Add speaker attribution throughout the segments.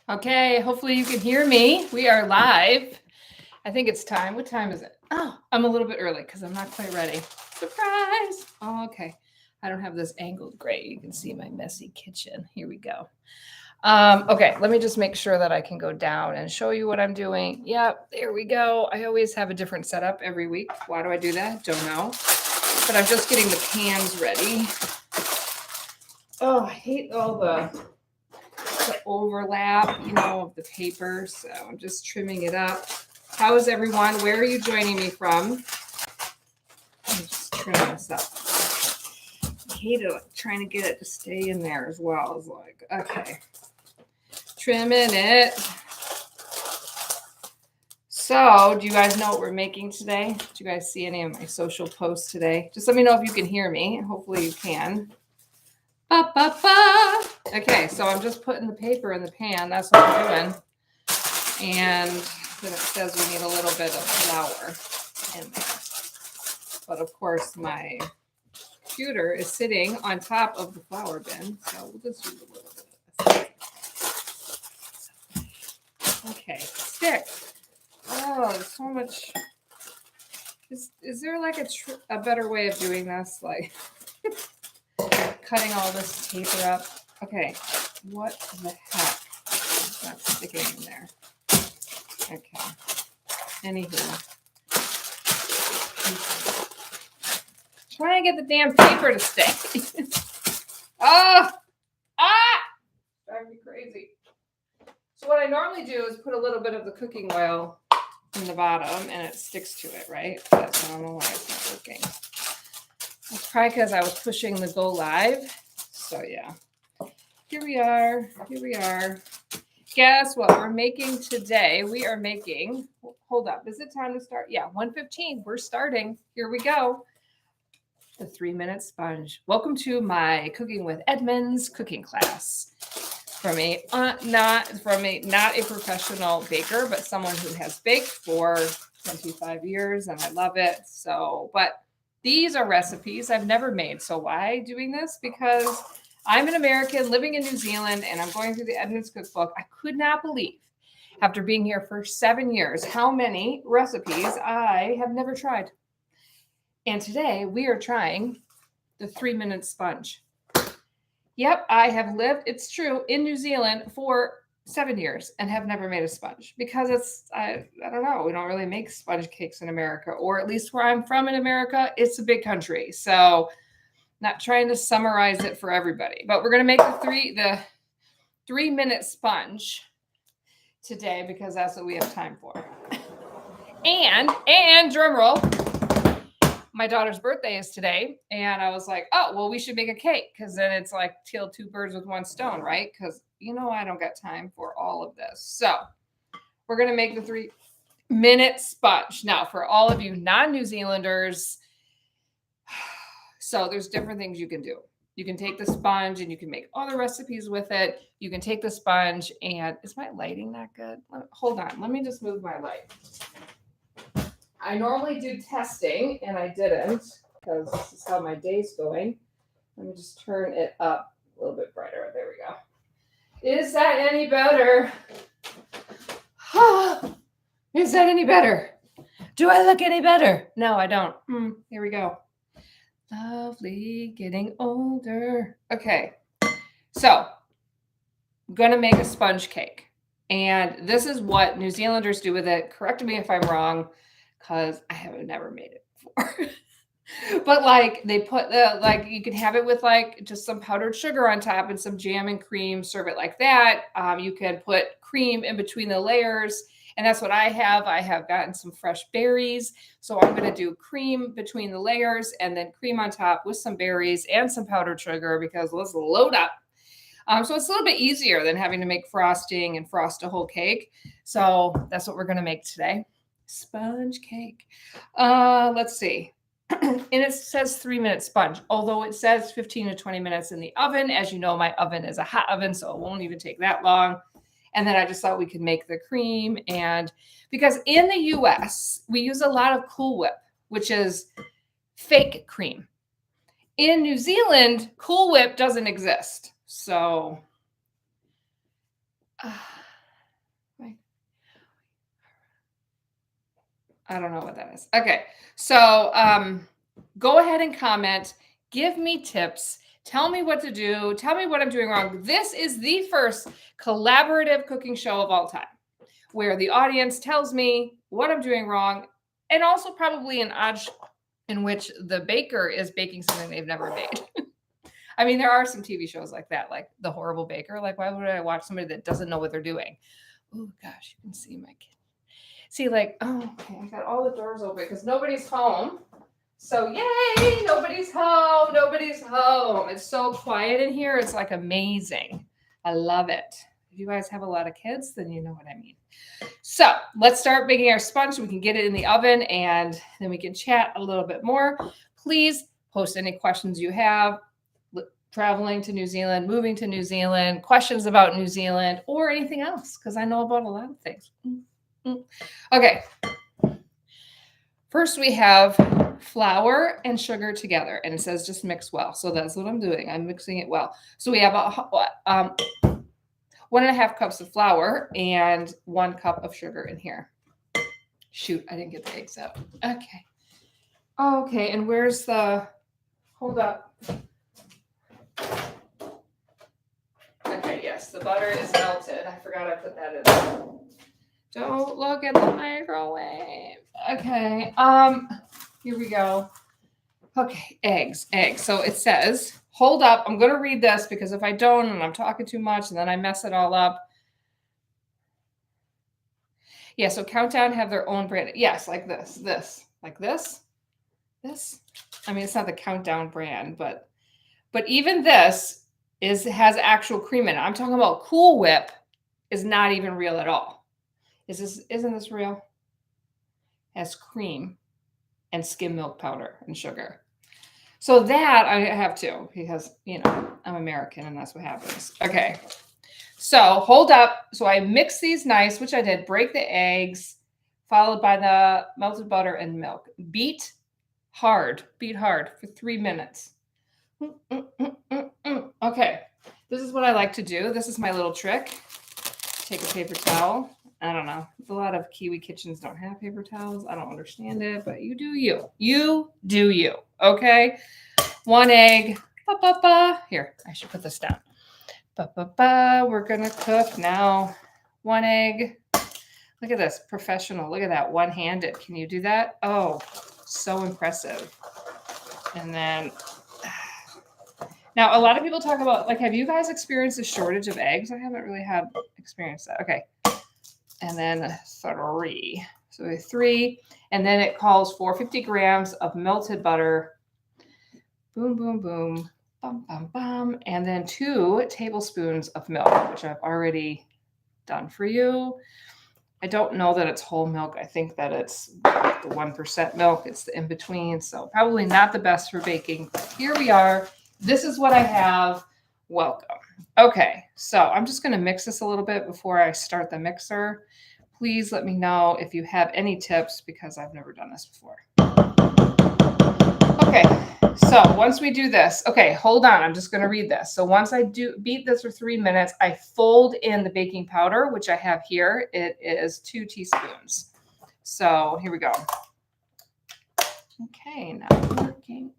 Speaker 1: Okay, hopefully you can hear me. We are live. I think it's time. What time is it? Oh, I'm a little bit early because I'm not quite ready. Surprise! Oh, okay. I don't have this angled great. You can see my messy kitchen. Here we go. Okay, let me just make sure that I can go down and show you what I'm doing. Yep, there we go. I always have a different setup every week. Why do I do that? Don't know. But I'm just getting the pans ready. Oh, I hate all the overlap, of the paper. So I'm just trimming it up. How is everyone? Where are you joining me from? Let me just trim this up. I hate it, trying to get it to stay in there as well. It's like, okay, trimming it. So, do you guys know what we're making today? Did you guys see any of my social posts today? Just let me know if you can hear me. Hopefully you can. Ba, ba, ba. Okay, so I'm just putting the paper in the pan. That's what I'm doing. And then it says we need a little bit of flour in there. But of course, my computer is sitting on top of the flour bin. So we'll just use a little bit of this. Okay, stick. Oh, there's so much. Is there like a better way of doing this? Like cutting all this paper up. Okay, what the heck? It's not sticking in there. Okay. Anywho. Trying to get the damn paper to stick. Ah! Drive me crazy. So what I normally do is put a little bit of the cooking oil in the bottom and it sticks to it, right? That's I don't know why it's not working. It's probably because I was pushing the go live. So yeah. Here we are. Guess what we're making today? We are making, hold up, is it time to start? Yeah, 1:15. We're starting. Here we go. The 3-minute sponge. Welcome to my Cooking with Edmonds cooking class. From not a professional baker, but someone who has baked for 25 years and I love it. So, but these are recipes I've never made. So why doing this? Because I'm an American living in New Zealand and I'm going through the Edmonds cookbook. I could not believe, after being here for 7 years, how many recipes I have never tried. And today we are trying the 3-minute sponge. Yep, I have lived, it's true, in New Zealand for 7 years and have never made a sponge because I don't know, we don't really make sponge cakes in America, or at least where I'm from in America, it's a big country. So not trying to summarize it for everybody, but we're going to make the 3-minute sponge today because that's what we have time for. And drum roll, my daughter's birthday is today, and I was like, oh, well, we should make a cake because then it's like kill 2 birds with 1 stone, right? Because I don't got time for all of this. So we're going to make the 3-minute sponge. Now, for all of you non-New Zealanders, so there's different things you can do. You can take the sponge and you can make other recipes with it. You can take the sponge and, is my lighting not good? Hold on, let me just move my light. I normally do testing, and I didn't because this is how my day's going. Let me just turn it up a little bit brighter. There we go. Is that any better? Is that any better? Do I look any better? No, I don't. Here we go. Lovely, getting older. Okay, so I'm going to make a sponge cake. And this is what New Zealanders do with it. Correct me if I'm wrong, because I have never made it before. But like they put you can have it with like just some powdered sugar on top and some jam and cream, serve it like that. You can put cream in between the layers. And that's what I have. I have gotten some fresh berries. So I'm going to do cream between the layers and then cream on top with some berries and some powdered sugar because let's load up. So it's a little bit easier than having to make frosting and frost a whole cake. So that's what we're going to make today. Sponge cake. Let's see. And it says 3-minute sponge, although it says 15 to 20 minutes in the oven. As you know, my oven is a hot oven, so it won't even take that long. And then I just thought we could make the cream. And because in the US, we use a lot of Cool Whip, which is fake cream. In New Zealand, Cool Whip doesn't exist. So I don't know what that is. Okay. So go ahead and comment. Give me tips. Tell me what to do. Tell me what I'm doing wrong. This is the first collaborative cooking show of all time where the audience tells me what I'm doing wrong, and also probably an odd in which the baker is baking something they've never made. I mean, there are some TV shows like that, like The Horrible Baker. Like, why would I watch somebody that doesn't know what they're doing? Oh, gosh, you can see my kid. See, like, oh, okay, I got all the doors open because nobody's home. So, yay, nobody's home. Nobody's home. It's so quiet in here. It's like amazing. I love it. If you guys have a lot of kids, then you know what I mean. So let's start making our sponge so we can get it in the oven and then we can chat a little bit more. Please post any questions you have. Traveling to New Zealand, moving to New Zealand, questions about New Zealand, or anything else, because I know about a lot of things. Okay. First, we have flour and sugar together, and it says just mix well. So that's what I'm doing. I'm mixing it well. So we have 1.5 cups of flour and 1 cup of sugar in here. Shoot, I didn't get the eggs out. Okay. Okay, and where's the, hold up. Okay, yes, the butter is melted. I forgot I put that in. Don't look at the microwave. Okay, here we go. Okay, eggs. So it says, hold up. I'm going to read this because if I don't and I'm talking too much and then I mess it all up. Yeah, so Countdown have their own brand. Yes, like this, like this. I mean, it's not the Countdown brand, but even this has actual cream in it. I'm talking about Cool Whip is not even real at all. Isn't this real? It has cream and skim milk powder and sugar. So that I have too, because, you know, I'm American and that's what happens. Okay. So hold up. So I mix these nice, which I did, break the eggs, followed by the melted butter and milk. Beat hard for 3 minutes. Okay. This is what I like to do. This is my little trick. Take a paper towel. I don't know. A lot of Kiwi kitchens don't have paper towels. I don't understand it, but you do you. You do you. Okay. 1 egg. Here, I should put this down. We're going to cook now. 1 egg. Look at this. Professional. Look at that. One-handed. Can you do that? Oh, so impressive. And then, now a lot of people talk about, like, have you guys experienced a shortage of eggs? I haven't really had experienced that. Okay. And then 3. So 3. And then it calls for 50 grams of melted butter. Boom, boom, boom. Bum, bum, bum. And then 2 tablespoons of milk, which I've already done for you. I don't know that it's whole milk. I think that it's the 1% milk. It's the in-between. So probably not the best for baking. But here we are. This is what I have. Welcome. Okay, so I'm just going to mix this a little bit before I start the mixer. Please let me know if you have any tips because I've never done this before. Okay, so once we do this, okay, hold on. I'm just going to read this. So once I beat this for 3 minutes, I fold in the baking powder, which I have here. It is 2 teaspoons. So here we go. Okay, now working.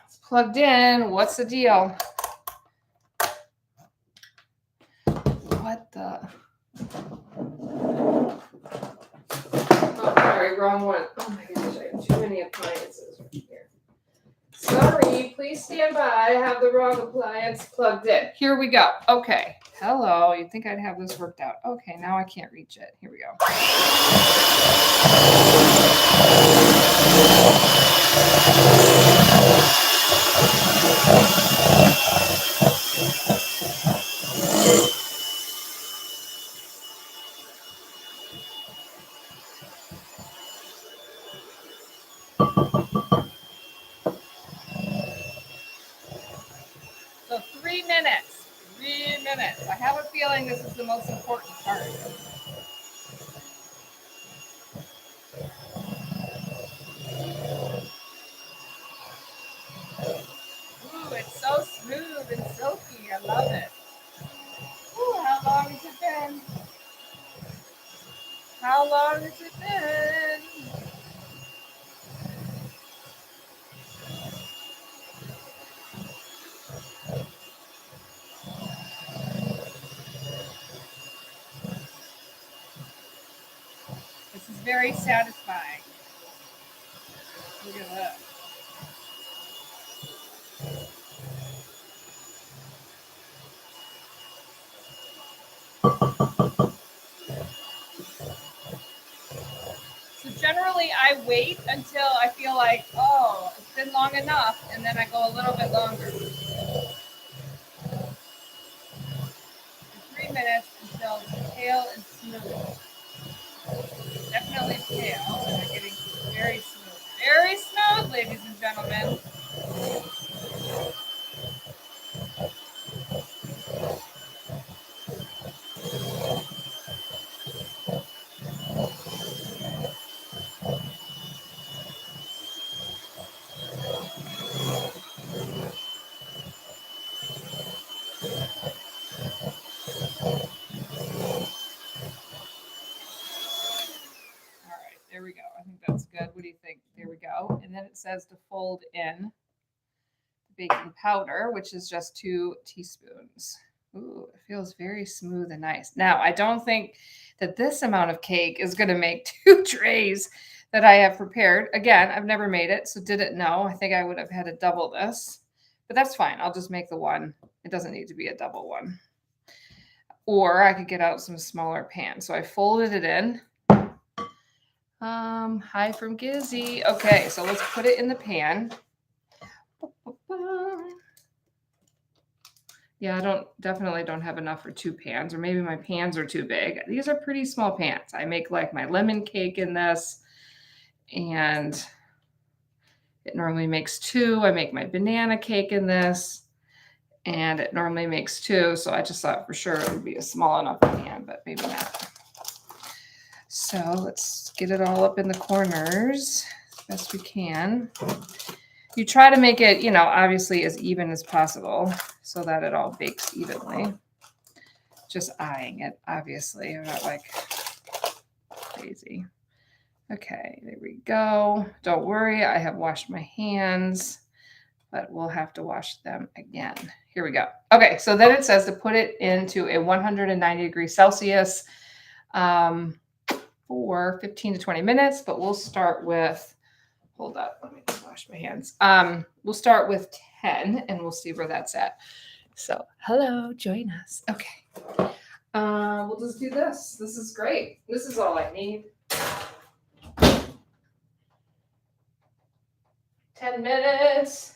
Speaker 1: It's plugged in. What's the deal? What the? Oh, sorry, wrong one. Oh my gosh, I have too many appliances right here. Sorry, please stand by. I have the wrong appliance plugged in. Here we go. Okay. Hello. You'd think I'd have this worked out. Okay, now I can't reach it. Here we go. So 3 minutes. 3 minutes. I have a feeling this is the most important part. Ooh, it's so smooth and silky. I love it. Ooh, how long has it been? very satisfying. Look at that. So generally I wait until I feel like, oh, it's been long enough, and then I go a little bit longer. 3 minutes until it's pale and smooth. Definitely pale, and they're getting very smooth. Very smooth, ladies and gentlemen. There we go. I think that's good. What do you think? There we go. And then it says to fold in baking powder, which is just 2 teaspoons. Ooh, it feels very smooth and nice. Now, I don't think that this amount of cake is going to make 2 trays that I have prepared. Again, I've never made it, so didn't know. I think I would have had to double this, but that's fine. I'll just make the one. It doesn't need to be a double one. Or I could get out some smaller pans. So I folded it in. Hi from Gizzy. Okay, so let's put it in the pan. Yeah, I definitely don't have enough for 2 pans, or maybe my pans are too big. These are pretty small pans. I make like my lemon cake in this, and it normally makes 2. I make my banana cake in this, and it normally makes 2. So I just thought for sure it would be a small enough pan, but maybe not. So let's get it all up in the corners as best we can. You try to make it, obviously as even as possible so that it all bakes evenly. Just eyeing it, obviously. I'm not like crazy. Okay, there we go. Don't worry, I have washed my hands, but we'll have to wash them again. Here we go. Okay, so then it says to put it into a 190 degrees Celsius for 15 to 20 minutes, but we'll start with, hold up, let me just wash my hands. We'll start with 10 and we'll see where that's at. So hello, join us. Okay. We'll just do this. This is great. This is all I need. 10 minutes.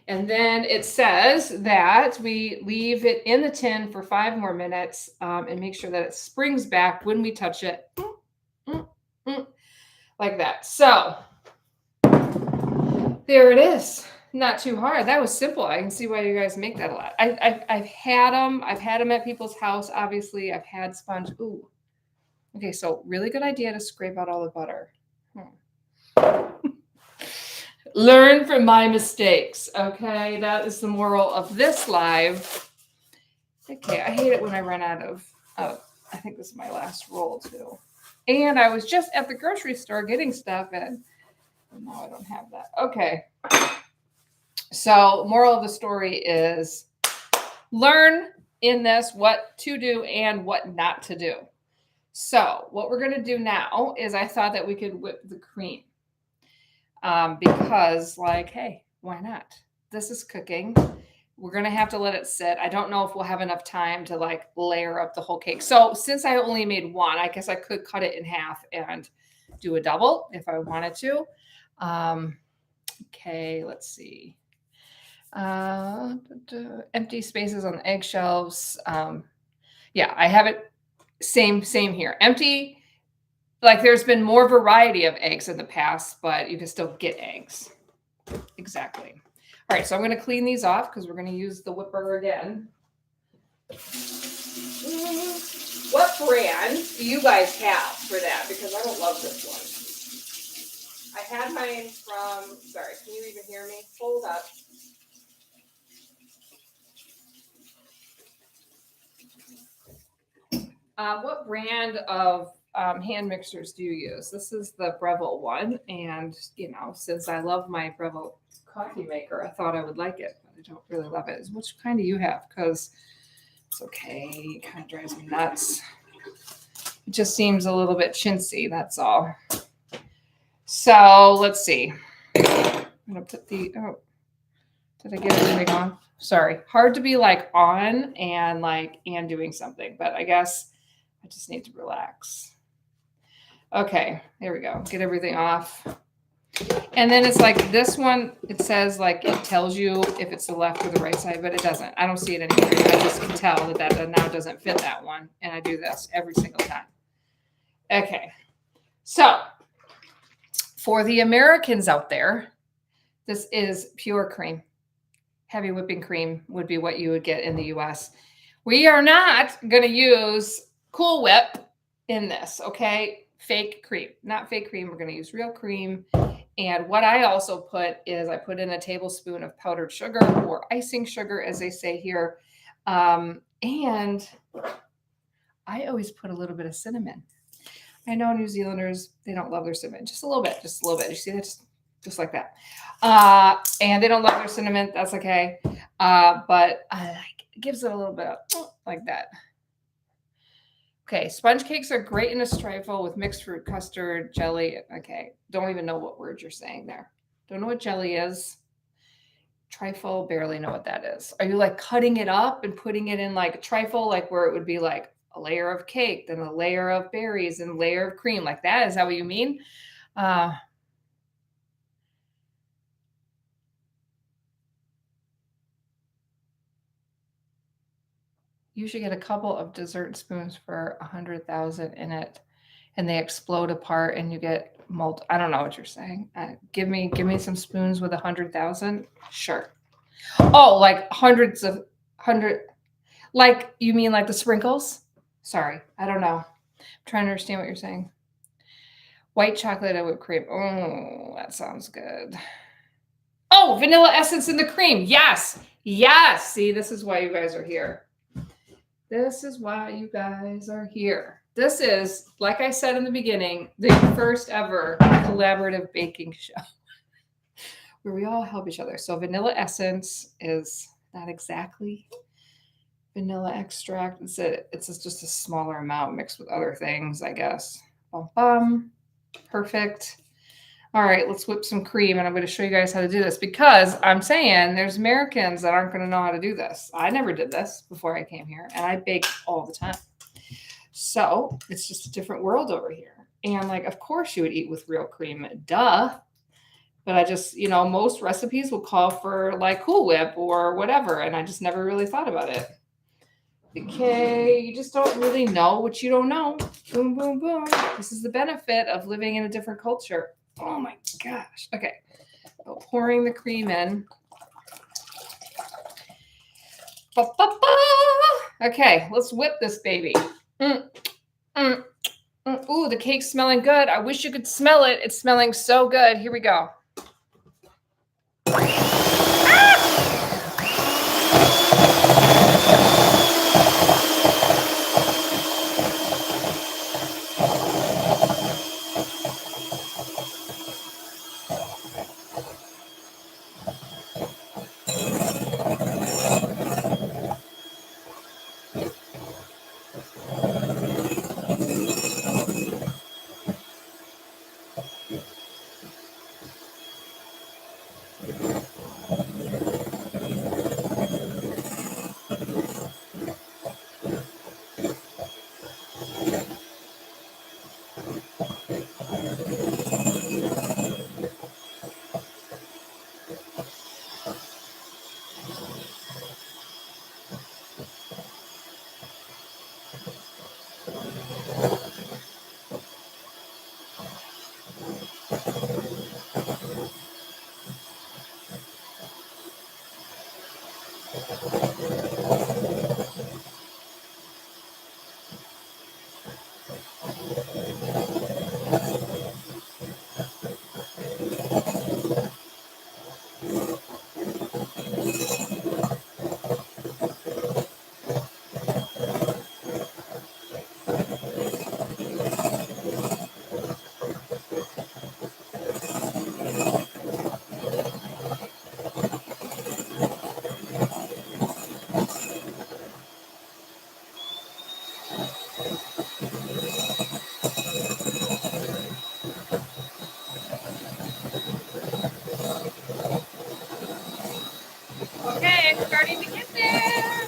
Speaker 1: And then it says that we leave it in the tin for 5 more minutes and make sure that it springs back when we touch it. Like that. So there it is. Not too hard. That was simple. I can see why you guys make that a lot. I've had them. I've had them at people's house. Obviously, I've had sponge. Ooh. Okay, so really good idea to scrape out all the butter. Learn from my mistakes. Okay, that is the moral of this live. Okay, I hate it when I run out of. I think this is my last roll too. And I was just at the grocery store getting stuff, and now I don't have that. Okay. So, moral of the story is learn in this what to do and what not to do. So, what we're going to do now is I thought that we could whip the cream because, like, hey, why not? This is cooking. We're going to have to let it sit. I don't know if we'll have enough time to like layer up the whole cake. So since I only made one, I guess I could cut it in half and do a double if I wanted to. Okay, let's see. Empty spaces on the eggshells. Yeah, I have it. Same here. Empty. Like there's been more variety of eggs in the past, but you can still get eggs. Exactly. All right, so I'm going to clean these off because we're going to use the whipper again. What brand do you guys have for that? Because I don't love this one. I had mine from, sorry, can you even hear me? Hold up. What brand of hand mixers do you use? This is the Breville one. And, since I love my Breville coffee maker, I thought I would like it, but I don't really love it. Which kind do you have? Because it's okay. It kind of drives me nuts. It just seems a little bit chintzy, that's all. So let's see. I'm gonna put the, oh, did I get everything off? Sorry. Hard to be like on and doing something, but I guess I just need to relax. Okay, there we go. Get everything off. And then it's like this one, it says like it tells you if it's the left or the right side, but it doesn't. I don't see it anywhere. I just can tell that now doesn't fit that one. And I do this every single time. Okay. So for the Americans out there, this is pure cream. Heavy whipping cream would be what you would get in the US. We are not going to use Cool Whip in this, okay? Fake cream, not fake cream. We're going to use real cream. And what I also put is I put in a tablespoon of powdered sugar or icing sugar, as they say here. And I always put a little bit of cinnamon. I know New Zealanders, they don't love their cinnamon. Just a little bit, just a little bit. You see that? Just like that. And they don't love their cinnamon. That's okay. But I like it. Gives it a little bit of like that. Okay, sponge cakes are great in a trifle with mixed fruit, custard, jelly. Okay, don't even know what word you're saying there. Don't know what jelly is. Trifle, barely know what that is. Are you like cutting it up and putting it in like a trifle, like where it would be like a layer of cake, then a layer of berries, and a layer of cream like that? Is that what you mean? You should get a couple of dessert spoons for 100,000 in it, and they explode apart, and you get I don't know what you're saying. Give me some spoons with 100,000. Sure. Oh, like hundreds of hundred. Like you mean like the sprinkles? Sorry, I don't know. I'm trying to understand what you're saying. White chocolate and whipped cream. Oh, that sounds good. Oh, vanilla essence in the cream. Yes. Yes. See, this is why you guys are here. This is why you guys are here. This is, like I said in the beginning, the first ever collaborative baking show where we all help each other. So vanilla essence is not exactly vanilla extract. It's just a smaller amount mixed with other things, I guess. Perfect. All right, let's whip some cream, and I'm going to show you guys how to do this because I'm saying there's Americans that aren't going to know how to do this. I never did this before I came here, and I bake all the time. So it's just a different world over here. And like, of course you would eat with real cream, duh. But I just, most recipes will call for like Cool Whip or whatever, and I just never really thought about it. Okay, you just don't really know what you don't know. Boom, boom, boom. This is the benefit of living in a different culture. Oh my gosh. Okay. So pouring the cream in. Okay, let's whip this baby. Ooh, the cake's smelling good. I wish you could smell it. It's smelling so good. Here we go. starting to get there.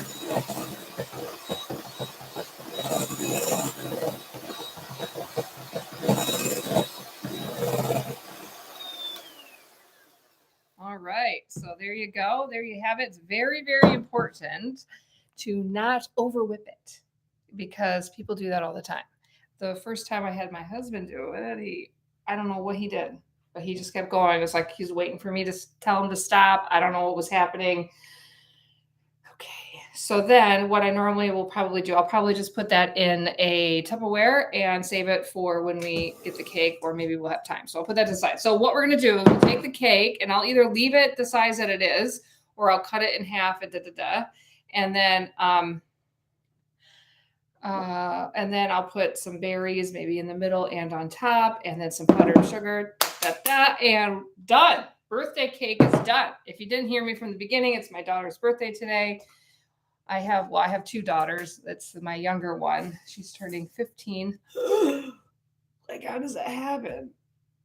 Speaker 1: All right, so there you go. There you have it. It's very, very important to not over whip it because people do that all the time. The first time I had my husband do it, I don't know what he did, but he just kept going. It was like he's waiting for me to tell him to stop. I don't know what was happening. Okay, so then what I normally will probably do, I'll probably just put that in a Tupperware and save it for when we get the cake, or maybe we'll have time. So I'll put that to the side. So what we're going to do is we'll take the cake and I'll either leave it the size that it is, or I'll cut it in half and and then I'll put some berries maybe in the middle and on top, and then some powdered sugar, and done. Birthday cake is done. If you didn't hear me from the beginning, it's my daughter's birthday today. I have two daughters. That's my younger one. She's turning 15. Like, how does that happen?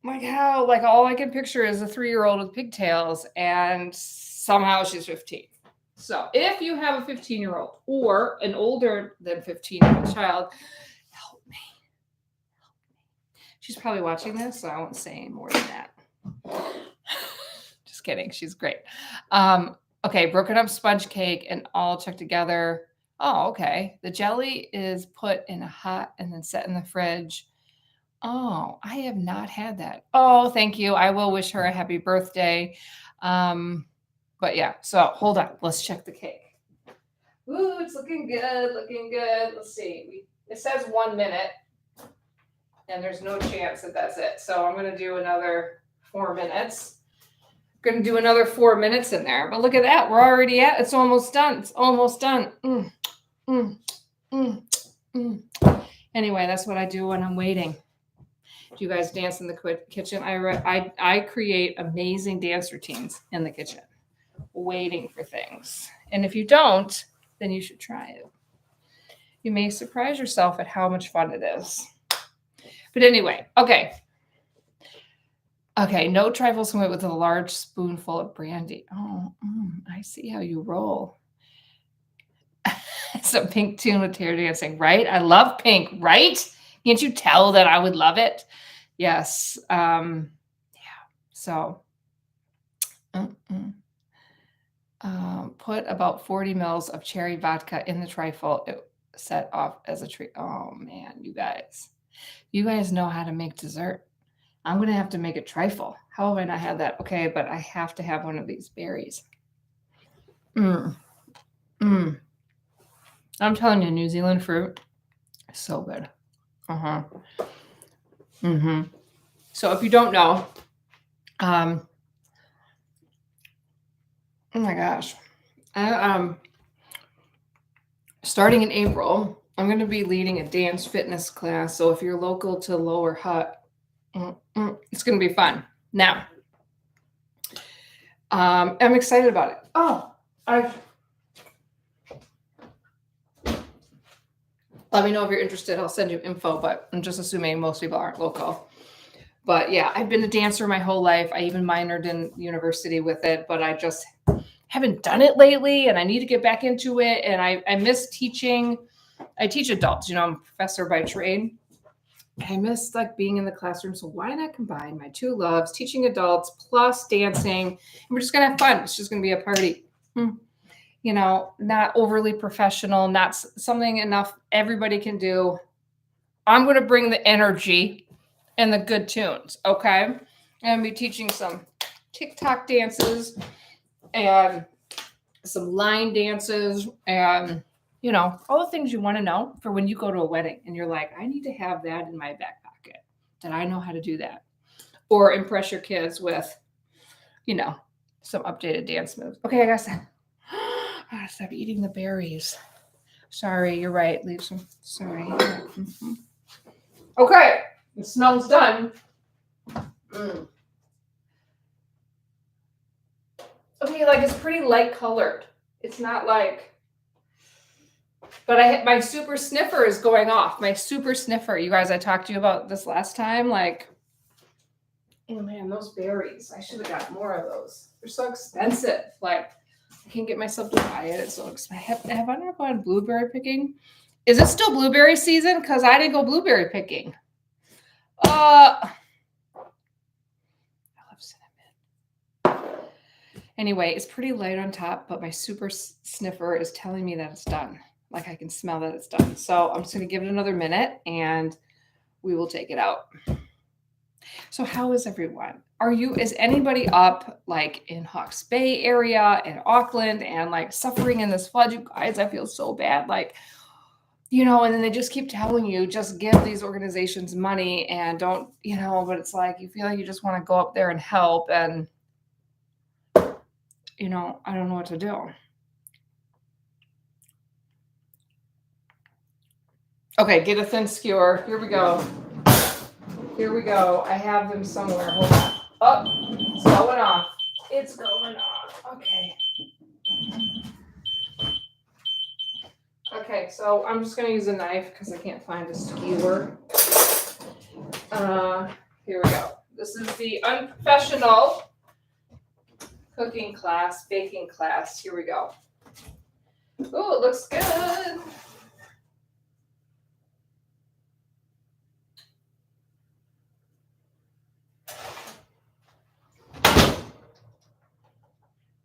Speaker 1: Like, how? Like, all I can picture is a 3-year-old with pigtails, and somehow she's 15. So if you have a 15-year-old or an older than 15-year-old child, help me. She's probably watching this, so I won't say any more than that. Just kidding. She's great. Okay, broken up sponge cake and all chucked together. Oh, okay. The jelly is put in a hot and then set in the fridge. Oh, I have not had that. Oh, thank you. I will wish her a happy birthday. But yeah, so hold on. Let's check the cake. Ooh, it's looking good, looking good. Let's see. It says 1 minute, and there's no chance that that's it. So I'm going to do another 4 minutes. Going to do another 4 minutes in there. But look at that. We're already at, it's almost done. It's almost done. Anyway, that's what I do when I'm waiting. Do you guys dance in the kitchen? I create amazing dance routines in the kitchen, waiting for things. And if you don't, then you should try it. You may surprise yourself at how much fun it is. But anyway, okay. Okay, no trifles with a large spoonful of brandy. Oh, I see how you roll. Some pink tune with tear dancing, right? I love pink, right? Can't you tell that I would love it? Yes. Yeah. So put about 40 mils of cherry vodka in the trifle. It set off as a treat. Oh man, you guys know how to make dessert. I'm going to have to make a trifle. How have I not had that? Okay, but I have to have one of these berries. I'm telling you, New Zealand fruit is so good. So if you don't know, oh my gosh, starting in April, I'm going to be leading a dance fitness class. So if you're local to Lower Hutt, it's going to be fun. Now, I'm excited about it. Let me know if you're interested. I'll send you info, but I'm just assuming most people aren't local. But yeah, I've been a dancer my whole life. I even minored in university with it, but I just haven't done it lately, and I need to get back into it. And I miss teaching. I teach adults. I'm a professor by trade. I miss like being in the classroom. So why not combine my two loves, teaching adults plus dancing? And we're just going to have fun. It's just going to be a party. Not overly professional, not something enough everybody can do. I'm going to bring the energy and the good tunes. Okay. I'm going to be teaching some TikTok dances and some line dances and all the things you want to know for when you go to a wedding and you're like, I need to have that in my back pocket, that I know how to do that. Or impress your kids with, some updated dance moves. Okay, I gotta stop eating the berries. Sorry, you're right. Leave some. Sorry. Okay, the smell's done. Okay, like it's pretty light colored. It's not like. But my super sniffer is going off. My super sniffer. You guys, I talked to you about this last time. Like, oh man, those berries. I should have got more of those. They're so expensive. Like, I can't get myself to buy it. It's so expensive. Have I not gone blueberry picking? Is it still blueberry season? Because I didn't go blueberry picking. I love cinnamon. Anyway, it's pretty light on top, but my super sniffer is telling me that it's done. Like I can smell that it's done. So I'm just going to give it another minute and we will take it out. So how is everyone? Is anybody up like in Hawke's Bay area and Auckland and like suffering in this flood? You guys, I feel so bad. Like, and then they just keep telling you, just give these organizations money and don't, but it's like, you feel like you just want to go up there and help. And, I don't know what to do. Okay, get a thin skewer. Here we go. I have them somewhere. Hold on. Oh, it's going off. It's going off. Okay. Okay, so I'm just going to use a knife because I can't find a skewer. Here we go. This is the unprofessional cooking class, baking class. Here we go. Oh, it looks good.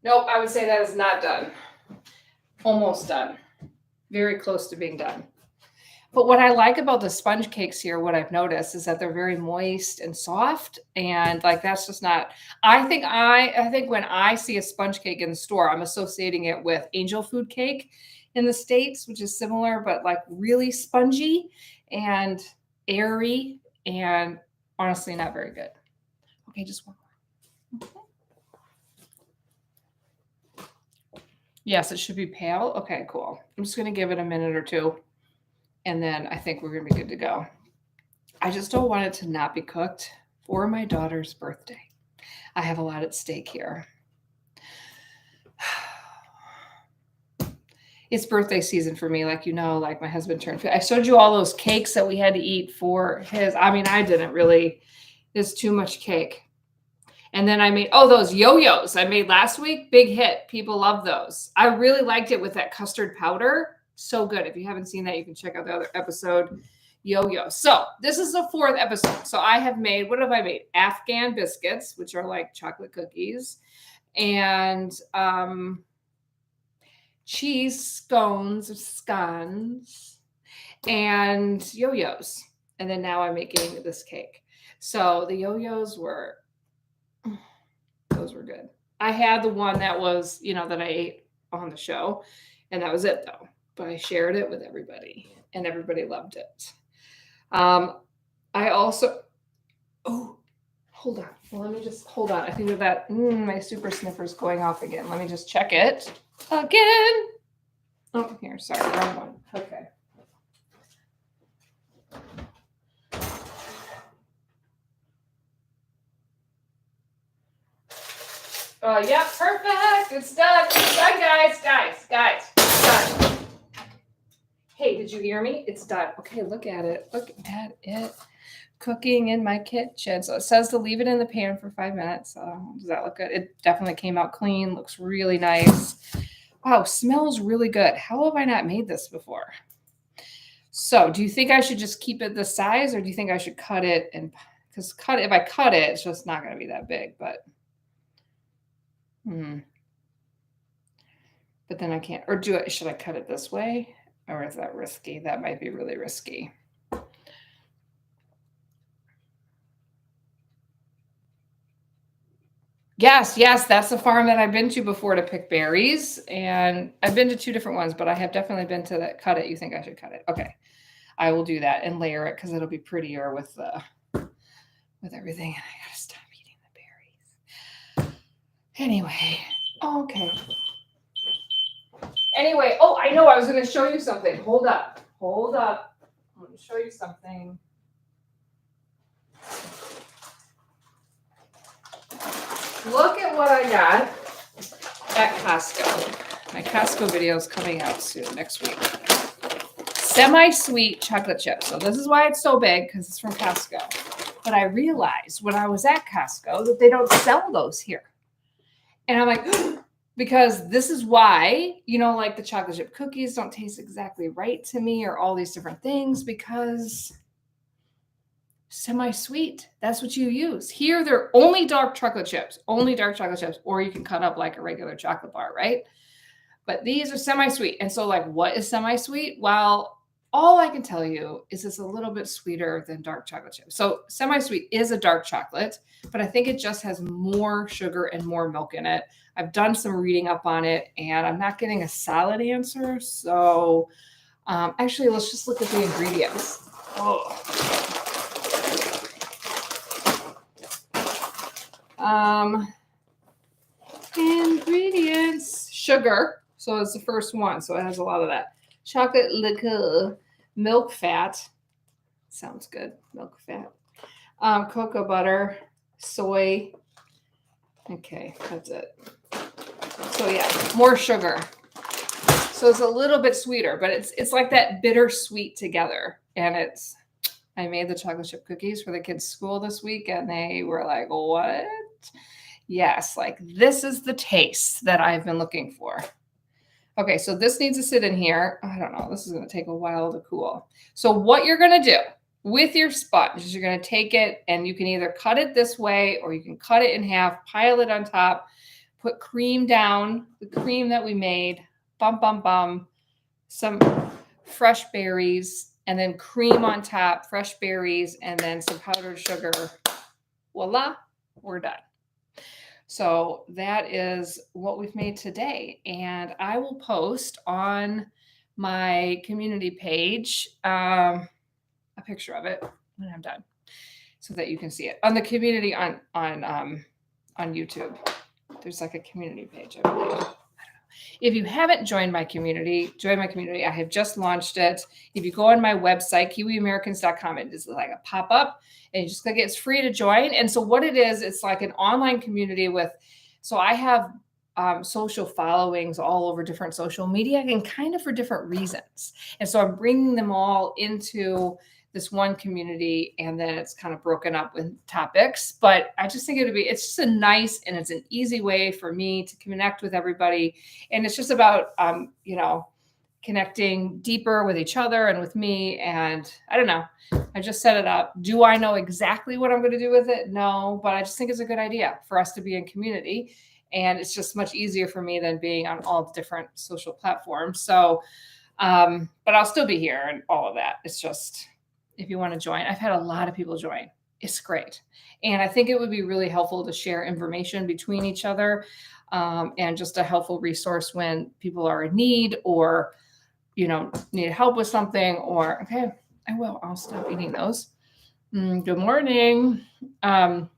Speaker 1: Nope, I would say that is not done. Almost done. Very close to being done. But what I like about the sponge cakes here, what I've noticed is that they're very moist and soft. And like, that's just not, I think when I see a sponge cake in the store, I'm associating it with angel food cake in the States, which is similar, but like really spongy and airy and honestly not very good. Okay, just one more. Okay. Yes, it should be pale. Okay, cool. I'm just going to give it a minute or two. And then I think we're going to be good to go. I just don't want it to not be cooked for my daughter's birthday. I have a lot at stake here. It's birthday season for me. Like, like my husband turned 50. I showed you all those cakes that we had to eat for his. I mean, I didn't really. There's too much cake. And then I made, those yo-yos I made last week. Big hit. People love those. I really liked it with that custard powder. So good. If you haven't seen that, you can check out the other episode, yo-yo. So this is the 4th episode. So I have made, what have I made? Afghan biscuits, which are like chocolate cookies, and cheese scones, and yo-yos. And then now I'm making this cake. So the yo-yos those were good. I had the one that was, that I ate on the show, and that was it though. But I shared it with everybody, and everybody loved it. I also, hold on. Well, let me just hold on. I think that my super sniffer's going off again. Let me just check it again. Oh, here, sorry, wrong one. Okay. Yeah, perfect. It's done. It's done, guys. It's done. Hey, did you hear me? It's done. Okay, look at it. Look at it. Cooking in my kitchen. So it says to leave it in the pan for 5 minutes. Does that look good? It definitely came out clean. Looks really nice. Wow, smells really good. How have I not made this before? So do you think I should just keep it this size, or do you think I should cut it? Because if I cut it, it's just not going to be that big. But but then I can't. Or should I cut it this way? Or is that risky? That might be really risky. Yes, that's the farm that I've been to before to pick berries. And I've been to 2 different ones, but I have definitely been to that. Cut it. You think I should cut it? Okay. I will do that and layer it because it'll be prettier with everything. And I got to stop eating the berries. Anyway. Okay. Anyway. Oh, I know. I was going to show you something. Hold up. I'm going to show you something. Look at what I got at Costco. My Costco video is coming out soon, next week. Semi-sweet chocolate chips. So this is why it's so big, because it's from Costco. But I realized when I was at Costco that they don't sell those here. And I'm like, because this is why, like the chocolate chip cookies don't taste exactly right to me or all these different things because semi-sweet, that's what you use. Here, they're only dark chocolate chips, or you can cut up like a regular chocolate bar, right? But these are semi-sweet. And so like, what is semi-sweet? Well, all I can tell you is it's a little bit sweeter than dark chocolate chips. So semi-sweet is a dark chocolate, but I think it just has more sugar and more milk in it. I've done some reading up on it and I'm not getting a solid answer. So actually, let's just look at the ingredients. Oh. Ingredients, sugar. So it's the first one. So it has a lot of that. Chocolate liqueur, milk fat. Sounds good. Milk fat. Cocoa butter, soy. Okay, that's it. So yeah, more sugar. So it's a little bit sweeter, but it's like that bittersweet together. And I made the chocolate chip cookies for the kids' school this week, and they were like, what? Yes, like this is the taste that I've been looking for. Okay, so this needs to sit in here. I don't know. This is going to take a while to cool. So what you're going to do with your sponge is you're going to take it and you can either cut it this way or you can cut it in half, pile it on top, put cream down, the cream that we made, some fresh berries, and then cream on top, fresh berries, and then some powdered sugar. Voila, we're done. So that is what we've made today. And I will post on my community page a picture of it when I'm done so that you can see it on the community on YouTube. There's like a community page, I believe. I don't know. If you haven't joined my community, join my community. I have just launched it. If you go on my website, kiwiamericans.com, it is like a pop-up and you just click it. It's free to join. And so what it is, it's like an online community so I have social followings all over different social media and kind of for different reasons. And so I'm bringing them all into this one community, and then it's kind of broken up with topics. But I just think it's just a nice and it's an easy way for me to connect with everybody. And it's just about, connecting deeper with each other and with me. And I don't know, I just set it up. Do I know exactly what I'm going to do with it? No, but I just think it's a good idea for us to be in community. And it's just much easier for me than being on all the different social platforms. So, but I'll still be here and all of that. It's just, if you want to join, I've had a lot of people join. It's great. And I think it would be really helpful to share information between each other and just a helpful resource when people are in need or, need help with something or, okay, I'll stop eating those. Good morning. Okay,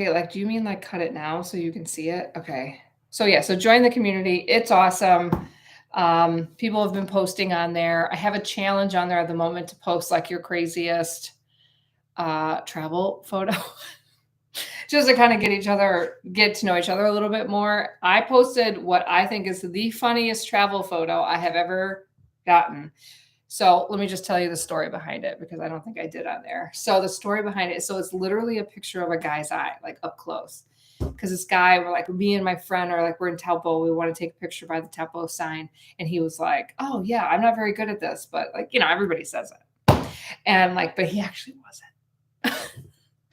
Speaker 1: like, do you mean like cut it now so you can see it? Okay. So yeah, so join the community. It's awesome. People have been posting on there. I have a challenge on there at the moment to post like your craziest travel photo. Just to kind of get to know each other a little bit more. I posted what I think is the funniest travel photo I have ever gotten. So let me just tell you the story behind it because I don't think I did on there. So the story behind it, so it's literally a picture of a guy's eye, like up close. Because this guy, me and my friend are like, we're in Taupo. We want to take a picture by the Taupo sign. And he was like, oh yeah, I'm not very good at this, but everybody says it. And but he actually wasn't.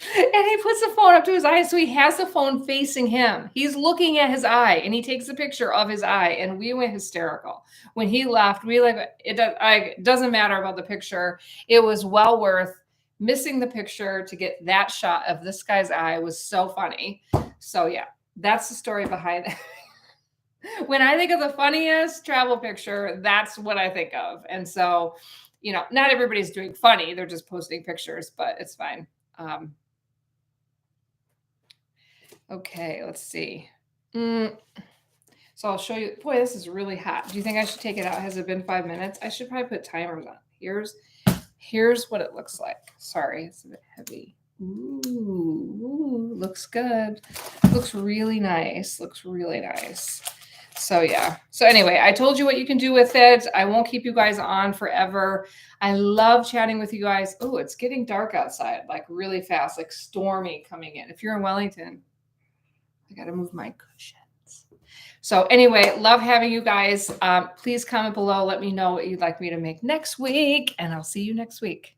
Speaker 1: And he puts the phone up to his eye. So he has the phone facing him. He's looking at his eye and he takes a picture of his eye. And we went hysterical. When he left, it doesn't matter about the picture. It was well worth missing the picture to get that shot of this guy's eye. Was so funny. So yeah, that's the story behind it. When I think of the funniest travel picture, that's what I think of. And so, not everybody's doing funny. They're just posting pictures, but it's fine. Okay, let's see. So I'll show you. Boy, this is really hot. Do you think I should take it out? Has it been 5 minutes? I should probably put timers on. Here's what it looks like. Sorry, it's a bit heavy. Ooh, looks good. Looks really nice. So yeah. So anyway, I told you what you can do with it. I won't keep you guys on forever. I love chatting with you guys. Oh, it's getting dark outside, like really fast, like stormy coming in. If you're in Wellington, I got to move my cushions. So anyway, love having you guys. Please comment below. Let me know what you'd like me to make next week, and I'll see you next week.